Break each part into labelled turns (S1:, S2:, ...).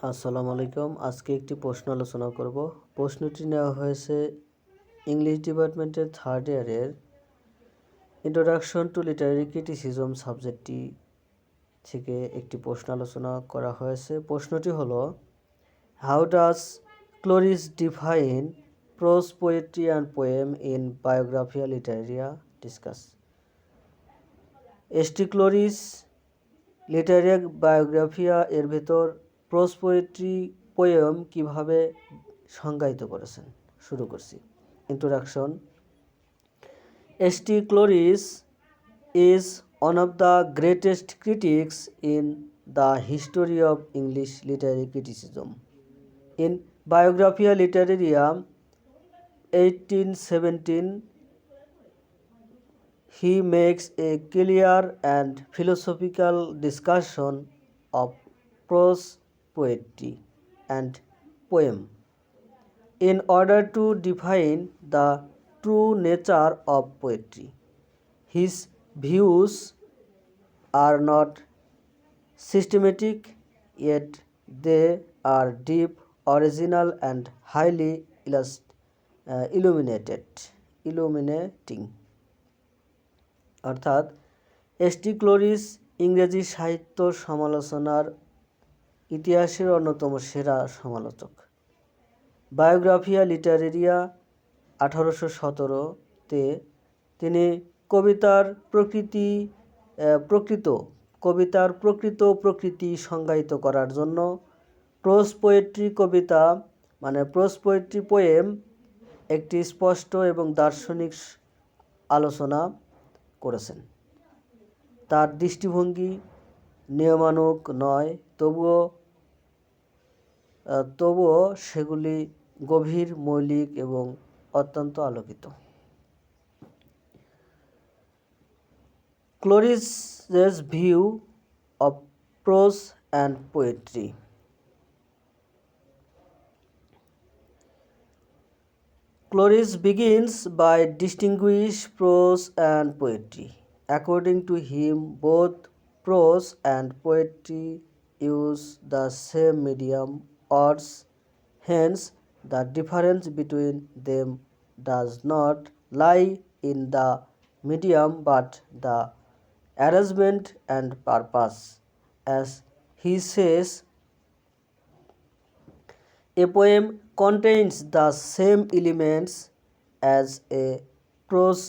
S1: আসসালামু আলাইকুম। আজকে একটি প্রশ্ন আলোচনা করব। প্রশ্নটি নেওয়া হয়েছে ইংলিশ ডিপার্টমেন্টের থার্ড ইয়ারের ইন্ট্রোডাকশন টু লিটারেরি ক্রিটিসিজম সাবজেক্টটি থেকে একটি প্রশ্ন আলোচনা করা হয়েছে। প্রশ্নটি হলো, how does Coleridge define prose poetry and poem in Biographia Literaria discuss. ST Coleridge literary Biographia এর ভেতর প্রোজ পোয়েট্রি পোয়েম কিভাবে সংজ্ঞায়িত করেছেন। শুরু করছি। Introduction. ST Coleridge is one of the greatest critics in the history of English literary criticism. In Biographia Literaria 1817, he makes a clear and philosophical discussion of prose poetry and poem in order to define the true nature of poetry. His views are not systematic, yet they are deep, original, and highly illuminating. অর্থাৎ ST ক্লোরিস ইংরেজি সাহিত্য সমালোচনার ইতিহাসের অন্যতম সেরা সমালোচক। বায়োগ্রাফিয়া লিটারেরিয়া 1817-তে তিনি কবিতার প্রকৃতি সংজ্ঞায়িত করার জন্য প্রোজ পোয়েট্রি পোয়েম একটি স্পষ্ট এবং দার্শনিক আলোচনা করেছেন। তার দৃষ্টিভঙ্গি নিয়মানুগ নয়, তবুও সেগুলি গভীর, মৌলিক এবং অত্যন্ত আলোকিত। Cloris's view of prose and poetry. Cloris begins by distinguishing prose and poetry. According to him, both prose and poetry use the same medium, words. Hence, the difference between them does not lie in the medium but the arrangement and purpose. As he says, a poem contains the same elements as a prose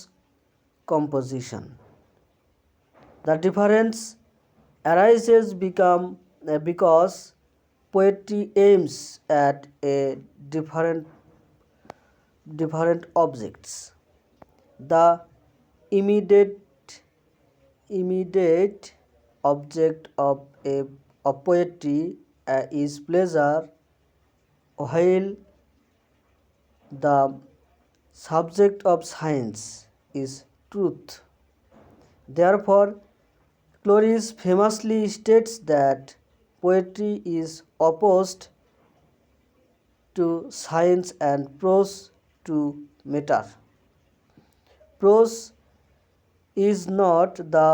S1: composition. The difference arises because poetry aims at a different objects. The immediate object of poetry is pleasure, while the subject of science is truth. Therefore, Cloris famously states that poetry is opposed to science and prose to matter. Prose is not the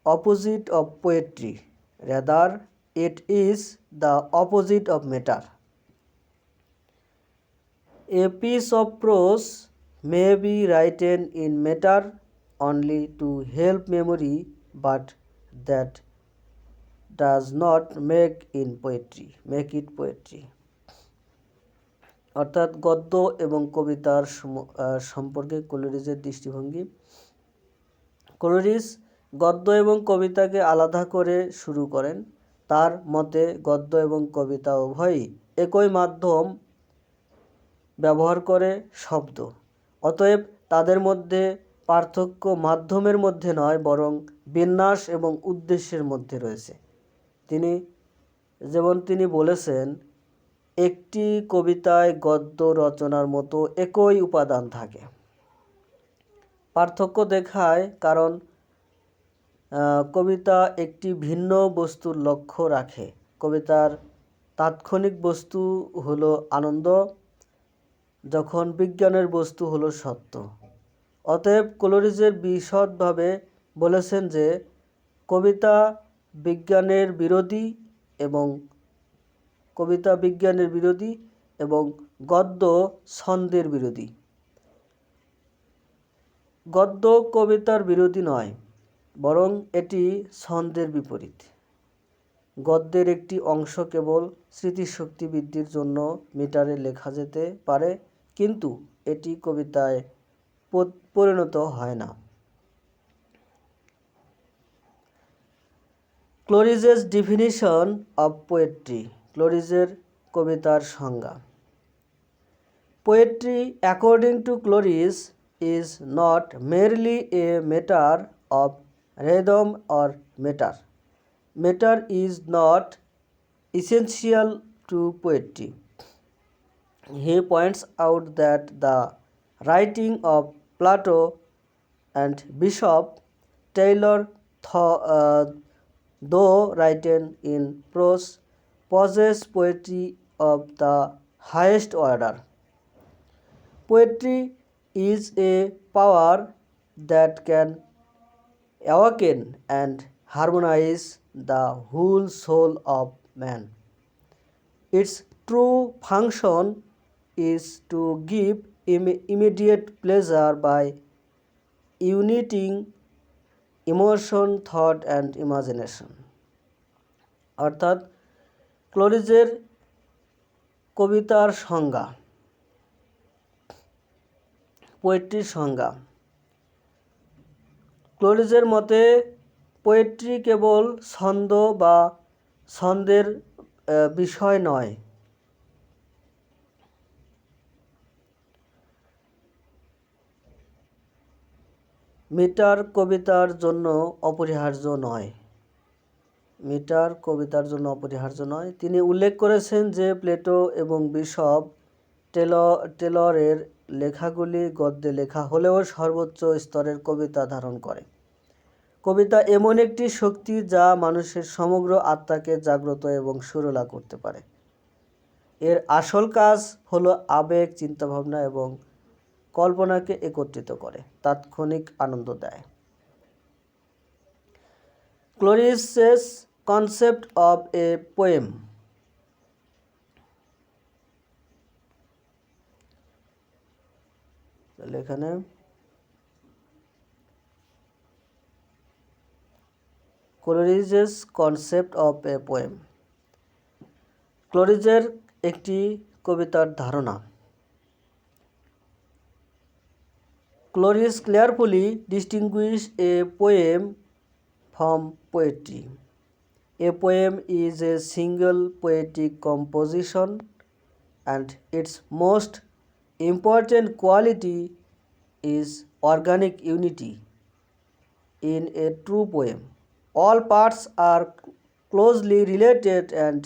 S1: opposite of poetry, rather it is the opposite of matter. A piece of prose may be written in matter only to help memory, but that does not make it poetry. অর্থাৎ গদ্য এবং কবিতার সম্পর্কে ক্লোরিসের দৃষ্টিভঙ্গি। ক্লোরিস গদ্য এবং কবিতাকে আলাদা করে শুরু করেন। তার মতে গদ্য এবং কবিতা উভয়ই একই মাধ্যম ব্যবহার করে, শব্দ। অতএব তাদের মধ্যে পার্থক্য মাধ্যমের মধ্যে নয়, বরং বিন্যাস এবং উদ্দেশ্যের মধ্যে রয়েছে। তিনি বলেছেন, একটি কবিতায় গদ্য রচনার মতো একই উপাদান থাকে। পার্থক্য দেখায় কারণ কবিতা একটি ভিন্ন বস্তুর লক্ষ্য রাখে। কবিতার তাৎক্ষণিক বস্তু হলো আনন্দ, যখন বিজ্ঞানের বস্তু হলো সত্য। অতএব ক্লোরিসের বিশদভাবে বলেছেন যে কবিতা বিজ্ঞানের বিরোধী এবং কবিতা বিজ্ঞানের বিরোধী এবং গদ্য ছন্দের বিরোধী। গদ্য কবিতার বিরোধী নয়, বরং এটি ছন্দের বিপরীত। গদ্যের একটি অংশ কেবল স্মৃতিশক্তি বৃদ্ধির জন্য মিটারে লেখা যেতে পারে, কিন্তু এটি কবিতায় পরিণত হয় না। ক্লোরিজেস ডিফিনিশন অফ পোয়েট্রি। ক্লোরিজের কবিতার সংজ্ঞা। Poetry, according to Cloris, is not merely a matter of rhythm or meter. Meter is not essential to poetry. He points out that the writing of Plato and Bishop Taylor, though written in prose, possess poetry of the highest order. Poetry is a power that can awaken and harmonize the whole soul of man. Its true function is to give immediate pleasure by uniting emotion, thought and imagination. অর্থাৎ ক্লোরিজের কবিতার সংজ্ঞা। পোয়েট্রির সংজ্ঞা। ক্লোরিজের মতে poetry কেবল ছন্দ বা ছন্দের বিষয় নয়, মিটার কবিতার জন্য অপরিহার্য নয়। মিটার কবিতার জন্য অপরিহার্য নয়। তিনি উল্লেখ করেছেন যে প্লেটো এবং বিশপ টেলরের লেখাগুলি গদ্যে লেখা হলেও সর্বোচ্চ স্তরের কবিতা ধারণ করে। কবিতা এমন একটি শক্তি যা মানুষের সমগ্র আত্মাকে জাগ্রত এবং সুরেলা করতে পারে। এর আসল কাজ হলো আবেগ, চিন্তাভাবনা এবং কল্পনাকে একত্রিত করে, তাৎক্ষণিক আনন্দ দেয়। ক্লোরিসেস কনসেপ্ট অফ এ পোয়েম। এখানে ক্লোরিজেস কনসেপ্ট অফ এ পোয়েম। ক্লোরিজের একটি কবিতার ধারণা। Cloris carefully distinguishes a poem from poetry. A poem is a single poetic composition, and its most important quality is organic unity. In a true poem, all parts are closely related and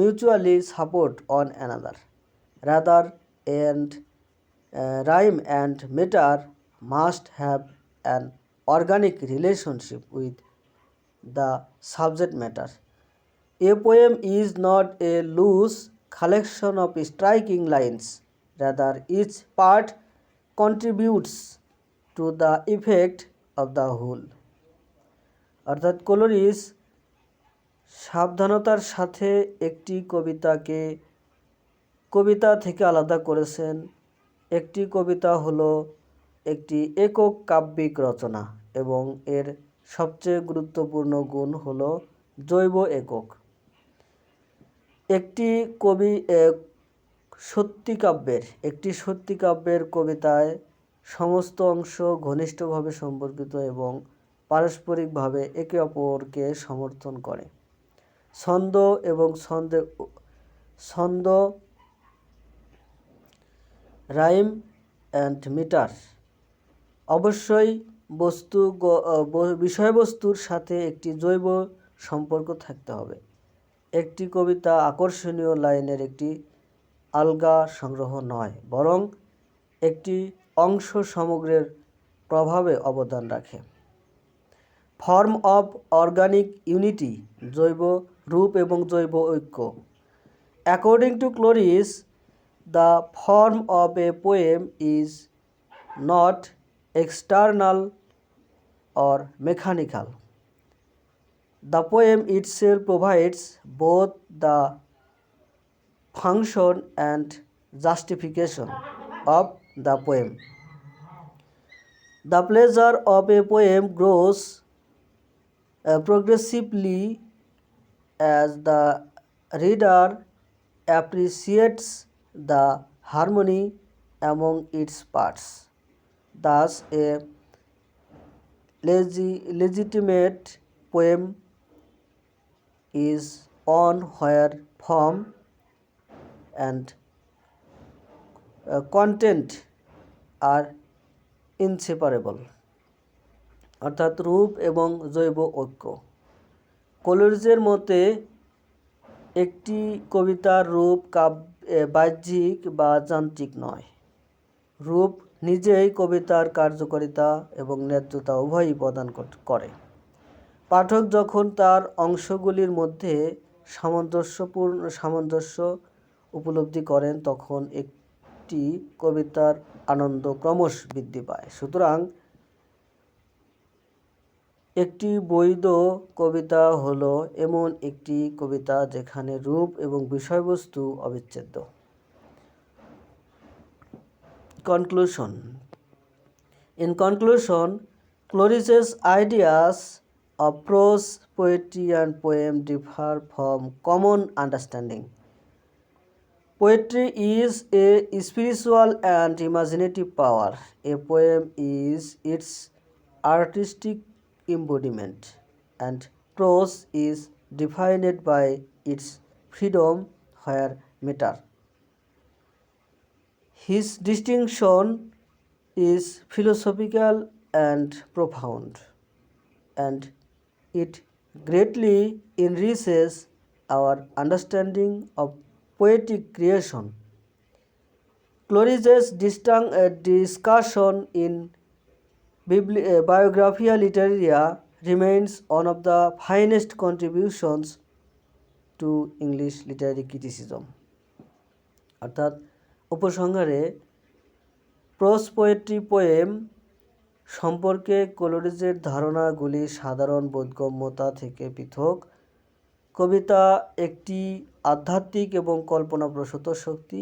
S1: mutually support one another. Rather, and rhyme and meter must have an organic relationship with the subject matter. A poem is not a loose collection of striking lines. Rather, each part contributes to the effect of the whole. অর্থাৎ ক্লোরিস সাবধানতার সাথে একটি কবিতাকে কবিতা থেকে আলাদা করেছেন। একটি কবিতা হলো একটি একক কাব্যিক রচনা এবং এর সবচেয়ে গুরুত্বপূর্ণ গুণ হলো জৈব একক। একটি সত্যিকাব্যের কবিতায় সমস্ত অংশ ঘনিষ্ঠভাবে সম্পর্কিত এবং পারস্পরিকভাবে একে অপরকে সমর্থন করে। ছন্দ, রাইম অ্যান্ড মিটার অবশ্যই বিষয়বস্তুর সাথে একটি জৈব সম্পর্ক থাকতে হবে। একটি কবিতা আকর্ষণীয় লাইনের একটি আলগা সংগ্রহ নয়, বরং একটি অংশ সমগ্রের প্রভাবে অবদান রাখে। ফর্ম অফ অর্গানিক ইউনিটি, জৈব রূপ এবং জৈব ঐক্য। According to Coleridge, the form of a poem is not external or mechanical. The poem itself provides both the function and justification of the poem. The pleasure of a poem grows progressively as the reader appreciates the harmony among its parts. Thus, a legitimate poem is one where form and content are inseparable, অর্থাৎ রূপ এবং জৈব ঐক্য। কোলেরিজের মতে একটি কবিতার রূপ বাহ্যিক বা যান্ত্রিক নয়। রূপ নিজেই কবিতার কার্যকারিতা এবং ন্যায্যতা উভয়ই প্রদান করে। পাঠক যখন তার অংশগুলির মধ্যে সামঞ্জস্য উপলব্ধি করেন তখন একটি কবিতার আনন্দ ক্রমশ বৃদ্ধি পায়। সুতরাং একটি বৈধ কবিতা হলো এমন একটি কবিতা যেখানে রূপ এবং বিষয়বস্তু অবিচ্ছেদ্য। Conclusion. In conclusion, Coleridge's ideas of prose, poetry and poem differ from common understanding. Poetry is a spiritual and imaginative power. A poem is its artistic embodiment, and prose is defined by its freedom where matter. His distinction is philosophical and profound, and it greatly enriches our understanding of poetic creation. Coleridge's discussion in Biographia Literaria remains one of the finest contributions to English literary criticism. অর্থাৎ উপসংহারে pros poetry poem সম্পর্কে কোলেরিজের ধারণাগুলি সাধারণ বোধগম্যতা থেকে পৃথক। কবিতা একটি আধ্যাত্মিক এবং কল্পনাপ্রসূত শক্তি।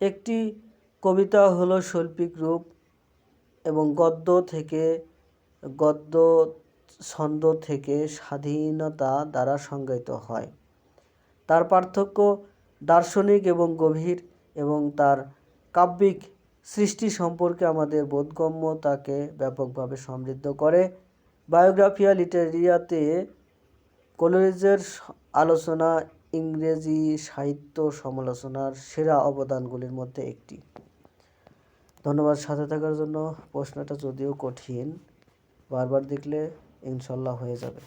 S1: একটি কবিতা হলো শৈল্পিক রূপ এবং গদ্য ছন্দ থেকে স্বাধীনতা দ্বারা সংজ্ঞায়িত হয়। তার পার্থক্য দার্শনিক এবং গভীর, এবং তার কাব্যিক সৃষ্টি সম্পর্কে আমাদের বোধগম্যতাকে ব্যাপকভাবে সমৃদ্ধ করে। বায়োগ্রাফিয়া লিটারেরিয়াতে কোলেরিজের আলোচনা ইংরেজি সাহিত্য সমালোচনার সেরা অবদানগুলির মধ্যে একটি। ধন্যবাদ সাথে থাকার জন্য। প্রশ্নটা যদিও কঠিন, বারবার দেখলে ইনশাল্লাহ হয়ে যাবে।